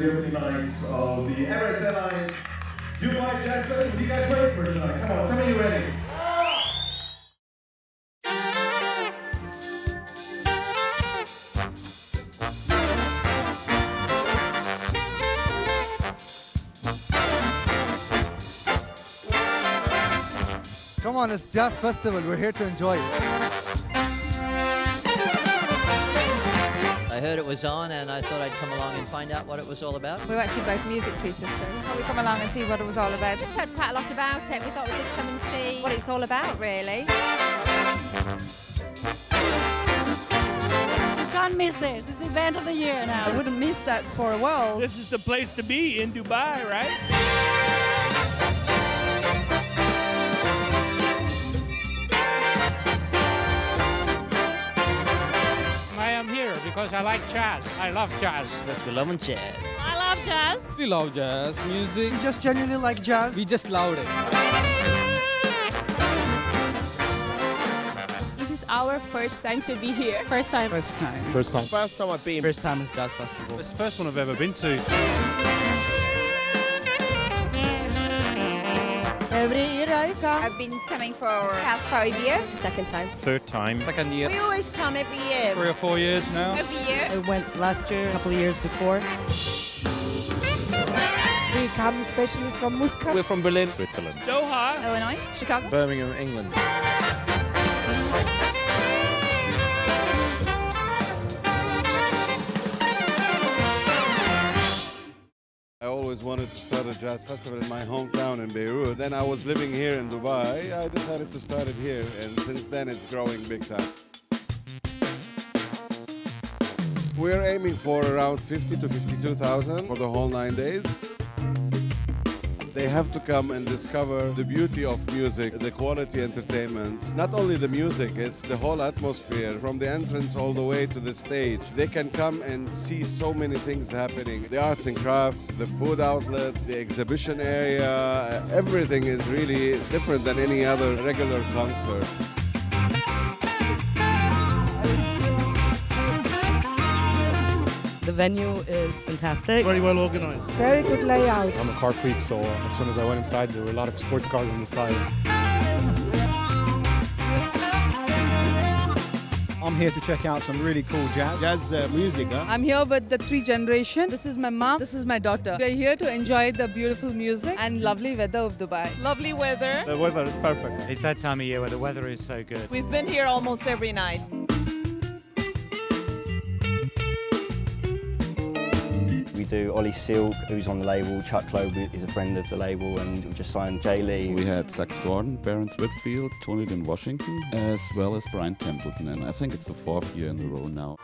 the opening nights of the Emirates Airlines Dubai Jazz Festival. You guys ready for it tonight? Come on, tell me you're ready. Come on, it's Jazz Festival. We're here to enjoy it. I heard it was on and I thought I'd come along and find out what it was all about. We're actually both music teachers, so we thought we'd come along and see what it was all about. Just heard quite a lot about it. We thought we'd just come and see what it's all about, really. You can't miss this. It's the event of the year now. I wouldn't miss that for a while. This is the place to be in Dubai, right? I am here because I like jazz. I love jazz. Because we love jazz. I love jazz. We love jazz music. We just genuinely like jazz. We just love it. This is our first time to be here. First time. First time. First time. First time I've been. First time at Jazz Festival. It's the first one I've ever been to. Every year I come. I've been coming for the past 5 years. Second time. Third time. Second year. We always come every year. 3 or 4 years now. Every year. I went last year, a couple of years before. We come especially from Muscat. We're from Berlin. Switzerland. Doha. Illinois. Chicago. Birmingham, England. I always wanted to start a jazz festival in my hometown in Beirut. Then I was living here in Dubai. I decided to start it here, and since then it's growing big time. We're aiming for around 50 to 52,000 for the whole 9 days. They have to come and discover the beauty of music, the quality entertainment. Not only the music, it's the whole atmosphere from the entrance all the way to the stage. They can come and see so many things happening. The arts and crafts, the food outlets, the exhibition area, everything is really different than any other regular concert. The venue is fantastic. Very well organized. Very good layout. I'm a car freak, so as soon as I went inside, there were a lot of sports cars on the side. I'm here to check out some really cool jazz music. Huh? I'm here with the 3 generation. This is my mom, this is my daughter. We're here to enjoy the beautiful music and lovely weather of Dubai. Lovely weather. The weather is perfect. It's that time of year where the weather is so good. We've been here almost every night. We do Ollie Silk, who's on the label. Chuck Loeb is a friend of the label, and we just signed Jay Lee. We had Sax Gordon, Barons Whitfield, Tony in Washington, as well as Brian Templeton, and I think it's the 4th year in a row now.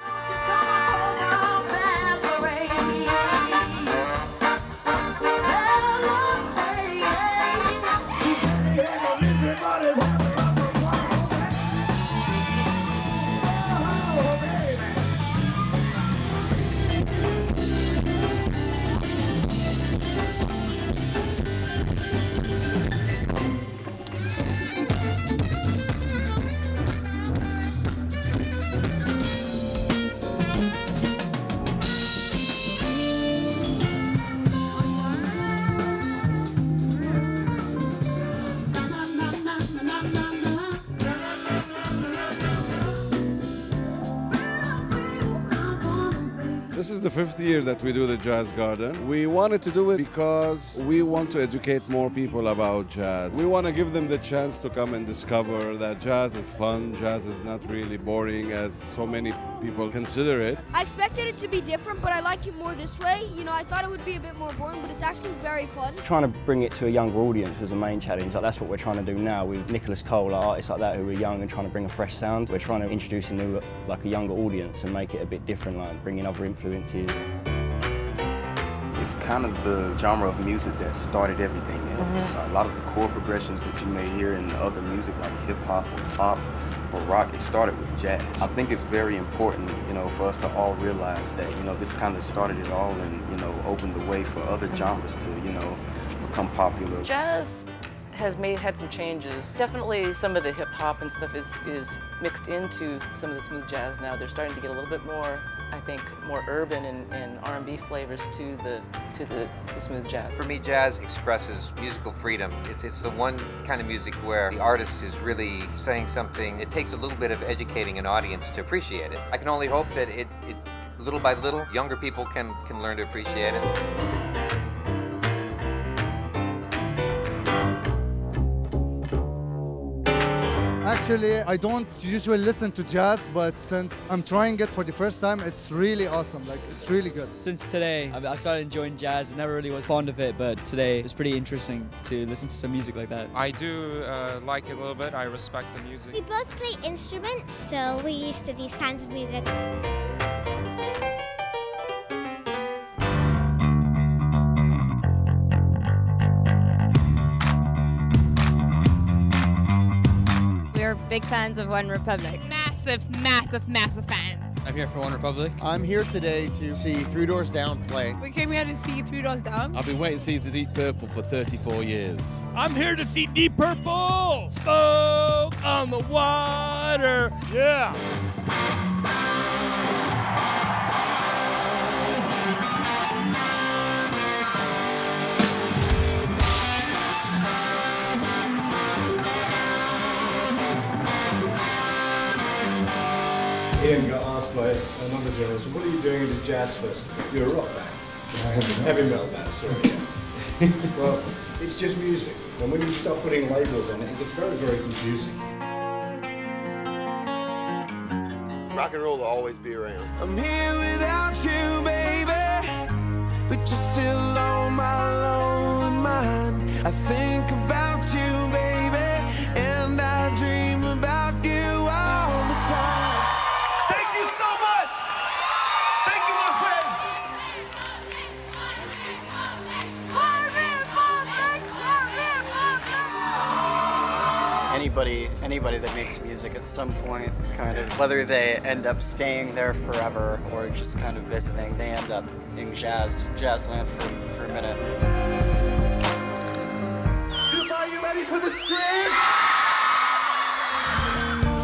This is the 5th year that we do the Jazz Garden. We wanted to do it because we want to educate more people about jazz. We want to give them the chance to come and discover that jazz is fun, jazz is not really boring as so many people consider it. I expected it to be different, but I like it more this way. You know, I thought it would be a bit more boring, but it's actually very fun. Trying to bring it to a younger audience was the main challenge. Like, that's what we're trying to do now with Nicholas Cole, like artists like that who are young and trying to bring a fresh sound. We're trying to introduce a new, like a younger audience and make it a bit different, like bring in other influences. It's kind of the genre of music that started everything else. A lot of the chord progressions that you may hear in other music like hip-hop or pop or rock, it started with jazz. I think it's very important, you know, for us to all realize that, you know, this kind of started it all and, you know, opened the way for other genres to, you know, become popular. Jazz has had some changes. Definitely some of the hip hop and stuff is mixed into some of the smooth jazz now. They're starting to get a little bit more, I think, more urban and R&B flavors to the smooth jazz. For me, jazz expresses musical freedom. It's the one kind of music where the artist is really saying something. It takes a little bit of educating an audience to appreciate it. I can only hope that it little by little, younger people can learn to appreciate it. Actually, I don't usually listen to jazz, but since I'm trying it for the first time, it's really awesome. Like, it's really good. Since today, I've started enjoying jazz. I never really was fond of it, but today it's pretty interesting to listen to some music like that. I do like it a little bit. I respect the music. We both play instruments, so we're used to these kinds of music. We're big fans of One Republic. Massive, massive, massive fans. I'm here for One Republic. I'm here today to see Three Doors Down play. We came here to see Three Doors Down. I've been waiting to see the Deep Purple for 34 years. I'm here to see Deep Purple! Smoke on the water! Yeah! Ian got asked by a number of journalists, what are you doing at a jazz festival? You're a rock band. Heavy metal band, sorry. Yeah. Well, it's just music. And when you start putting labels on it, it gets very, very confusing. Rock and roll will always be around. I'm here without you, baby, but you're still on my lonely mind. I think about you, baby, and I dream about you all the time. Thank you so much! Thank you, my friends! Anybody that makes music at some point, kind of, whether they end up staying there forever or just kind of visiting, they end up in jazzland for a minute. Are you ready for the script?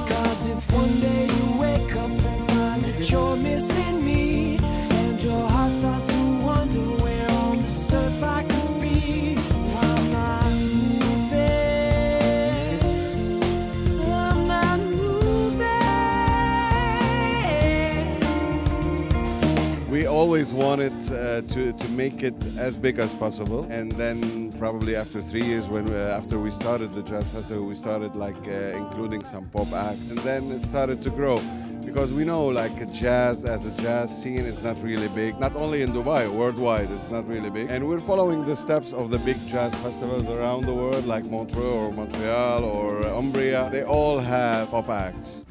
'Cause if one day you wake up and find that you're missing me, and your heart starts to wonder where on this earth I could be, so I'm not moving. I'm not moving. We always wanted to make it as big as possible, and then probably after 3 years, after we started the jazz festival, we started including some pop acts, and then it started to grow. Because we know jazz as a jazz scene is not really big, not only in Dubai, worldwide it's not really big. And we're following the steps of the big jazz festivals around the world, like Montreux or Montreal or Umbria. They all have pop acts.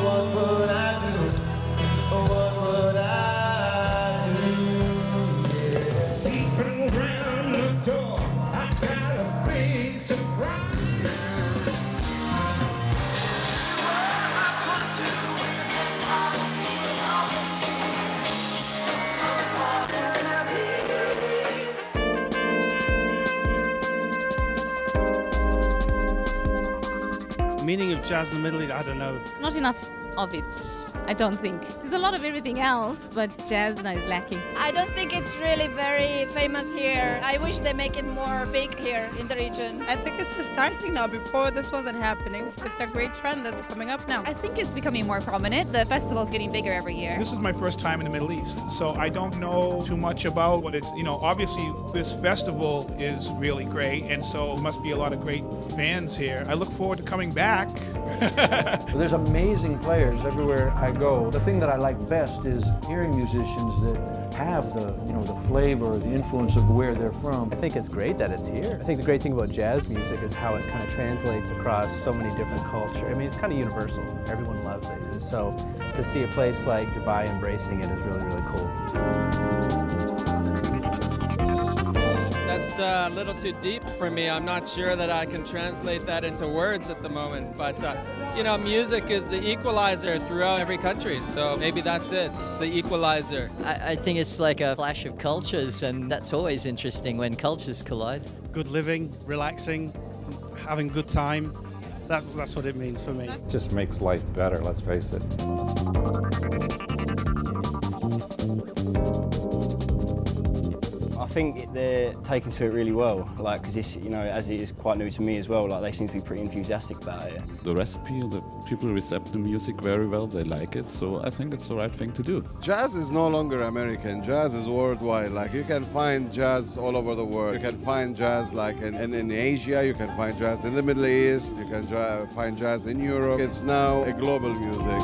What would I do? What would I do? Yeah. Peeping around the door, I got a big surprise. Meaning of jazz in the Middle East, I don't know. Not enough of it, I don't think. There's a lot of everything else, but jazz now is lacking. I don't think it's really very famous here. I wish they make it more big here in the region. I think it's just starting now. Before this wasn't happening. So it's a great trend that's coming up now. I think it's becoming more prominent. The festival's getting bigger every year. This is my first time in the Middle East, so I don't know too much about what it's, obviously this festival is really great, and so there must be a lot of great fans here. I look forward to coming back. There's amazing players everywhere I go. The thing that I like best is hearing musicians that have the flavor, the influence of where they're from. I think it's great that it's here. I think the great thing about jazz music is how it kind of translates across so many different cultures. I mean, it's kind of universal. Everyone loves it. And so to see a place like Dubai embracing it is really, really cool. That's a little too deep for me. I'm not sure that I can translate that into words at the moment, but You know, music is the equalizer throughout every country, so maybe that's it. It's the equalizer. I think it's like a clash of cultures, and that's always interesting when cultures collide. Good living, relaxing, having good time. That's what it means for me. It just makes life better, let's face it. I think they're taking to it really well, like, because this, you know, as it is quite new to me as well, like, they seem to be pretty enthusiastic about it. The recipe, the people accept the music very well, they like it, so I think it's the right thing to do. Jazz is no longer American, jazz is worldwide. Like, you can find jazz all over the world. You can find jazz like in Asia, you can find jazz in the Middle East, you can find jazz in Europe. It's now a global music.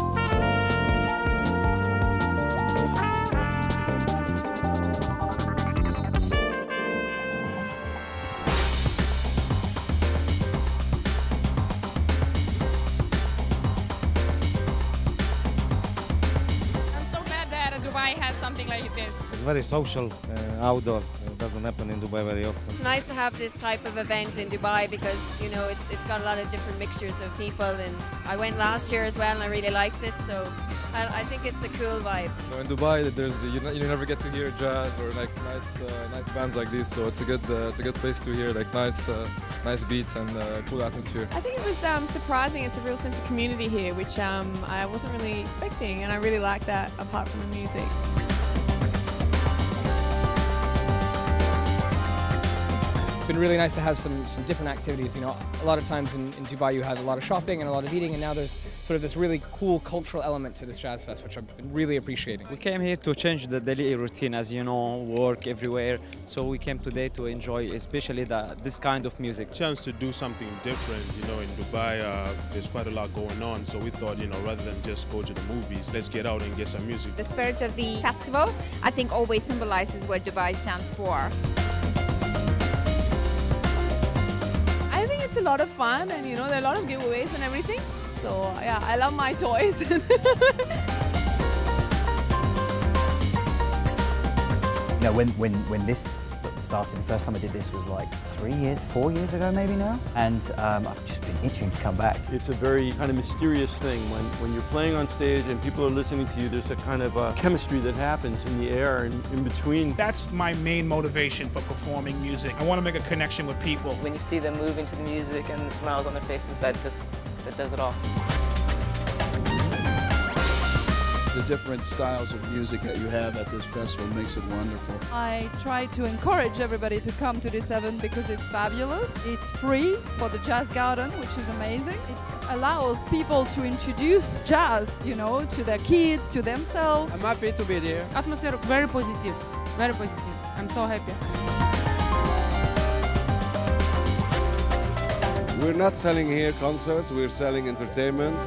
Dubai has something like this. It's very social, outdoor. It doesn't happen in Dubai very often. It's nice to have this type of event in Dubai because, you know, it's got a lot of different mixtures of people, and I went last year as well and I really liked it, so I think it's a cool vibe. In Dubai, you never get to hear jazz or like night bands like this, so it's a good place to hear like nice beats and cool atmosphere. I think it was surprising. It's a real sense of community here, which I wasn't really expecting, and I really like that apart from the music. It's been really nice to have some different activities. You know, a lot of times in Dubai you have a lot of shopping and a lot of eating, and now there's sort of this really cool cultural element to this Jazz Fest, which I've been really appreciating. We came here to change the daily routine, as you know, work everywhere. So we came today to enjoy especially this kind of music. Chance to do something different. You know, in Dubai there's quite a lot going on, so we thought, you know, rather than just go to the movies, let's get out and get some music. The spirit of the festival, I think, always symbolizes what Dubai stands for. I think it's a lot of fun, and you know, there are a lot of giveaways and everything. So yeah, I love my toys. You know, when this started, the first time I did this was like 4 years ago maybe now, and I've just been itching to come back. It's a very kind of mysterious thing when you're playing on stage and people are listening to you. There's a kind of chemistry that happens in the air and in between. That's my main motivation for performing music. I want to make a connection with people. When you see them move into the music and the smiles on their faces, that does it all. The different styles of music that you have at this festival makes it wonderful. I try to encourage everybody to come to this event because it's fabulous. It's free for the Jazz Garden, which is amazing. It allows people to introduce jazz, you know, to their kids, to themselves. I'm happy to be there. Atmosphere very positive, very positive. I'm so happy. We're not selling here concerts, we're selling entertainment.